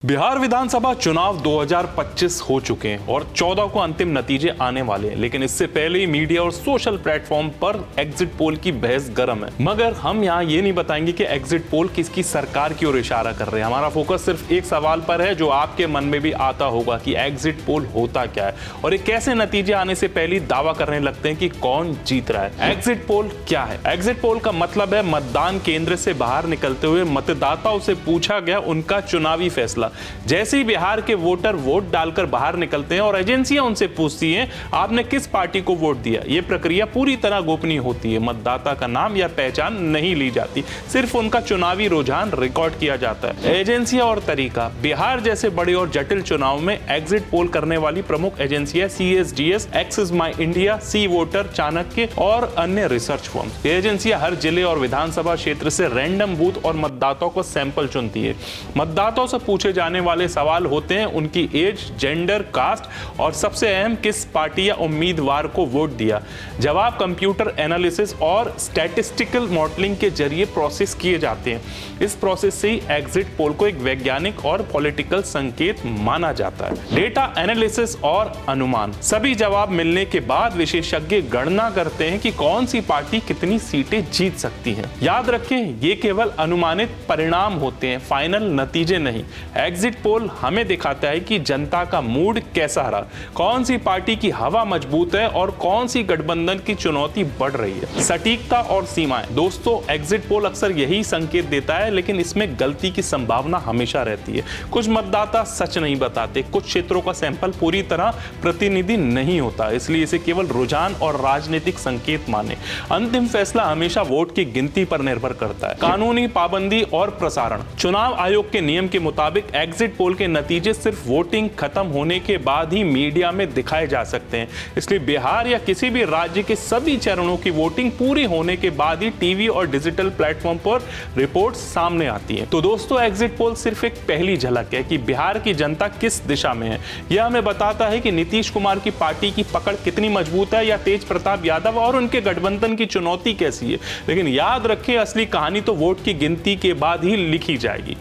बिहार विधानसभा चुनाव 2025 हो चुके हैं और 14 को अंतिम नतीजे आने वाले हैं, लेकिन इससे पहले ही मीडिया और सोशल प्लेटफॉर्म पर एग्जिट पोल की बहस गर्म है। मगर हम यहाँ ये नहीं बताएंगे कि एग्जिट पोल किसकी सरकार की ओर इशारा कर रहे हैं। हमारा फोकस सिर्फ एक सवाल पर है जो आपके मन में भी आता होगा कि एग्जिट पोल होता क्या है और एक कैसे नतीजे आने से पहले दावा करने लगते हैं कि कौन जीत रहा है। एग्जिट पोल क्या है? एग्जिट पोल का मतलब है मतदान केंद्र से बाहर निकलते हुए मतदाताओं से पूछा गया उनका चुनावी फैसला। जैसे ही बिहार के वोटर वोट डालकर बाहर निकलते हैं और एजेंसियां उनसे पूछती हैं आपने किस पार्टी को वोट दिया, यह प्रक्रिया पूरी तरह गोपनीय होती है। मतदाता का नाम या पहचान नहीं ली जाती, सिर्फ उनका चुनावी रुझान रिकॉर्ड किया जाता है। एजेंसियां और तरीका: बिहार जैसे बड़े और जटिल चुनाव में एग्जिट पोल करने वाली प्रमुख एजेंसियां CSDS, Axis My India, C Voter, Chanakya और अन्य रिसर्च फर्म। ये एजेंसियां हर जिले और विधानसभा क्षेत्र से रैंडम बूथ और मतदाताओं को सैंपल चुनती है। मतदाताओं से पूछे जाने वाले सवाल होते हैं उनकी एज, जेंडर, कास्ट और सबसे अहम किस पार्टी या उम्मीदवार को वोट दिया। जवाब कंप्यूटर एनालिसिस और स्टैटिस्टिकल मॉडलिंग के जरिए प्रोसेस किए जाते हैं। इस प्रोसेस से ही एग्जिट पोल को एक वैज्ञानिक और पॉलिटिकल संकेत माना जाता है। डेटा एनालिसिस और अनुमान: सभी जवाब मिलने के बाद विशेषज्ञ गणना करते हैं कि कौन सी पार्टी कितनी सीटें जीत सकती है। याद रखें, ये केवल अनुमानित परिणाम होते हैं, फाइनल नतीजे नहीं। एग्जिट पोल हमें दिखाता है कि जनता का मूड कैसा रहा, कौन सी पार्टी की हवा मजबूत है और कौन सी गठबंधन की चुनौती बढ़ रही है। सटीकता और सीमाएं: दोस्तों, एग्जिट पोल अक्सर यही संकेत देता है, लेकिन इसमें गलती की संभावना हमेशा रहती है। कुछ मतदाता सच नहीं बताते, कुछ क्षेत्रों का सैंपल पूरी तरह प्रतिनिधि नहीं होता, इसलिए इसे केवल रुझान और राजनीतिक संकेत माने। अंतिम फैसला हमेशा वोट की गिनती पर निर्भर करता है। कानूनी पाबंदी और प्रसारण: चुनाव आयोग के नियम के मुताबिक एग्जिट पोल के नतीजे सिर्फ वोटिंग खत्म होने के बाद ही मीडिया में दिखाए जा सकते हैं, इसलिए बिहार या किसी भी राज्य के सभी चरणों की वोटिंग पूरी होने के बाद ही टीवी और डिजिटल प्लेटफॉर्म पर रिपोर्ट सामने आती है। तो दोस्तों, एग्जिट पोल सिर्फ एक पहली झलक है कि बिहार की जनता किस दिशा में है। यह हमें बताता है कि नीतीश कुमार की पार्टी की पकड़ कितनी मजबूत है या तेज प्रताप यादव और उनके गठबंधन की चुनौती कैसी है। लेकिन याद रखें, असली कहानी तो वोट की गिनती के बाद ही लिखी जाएगी।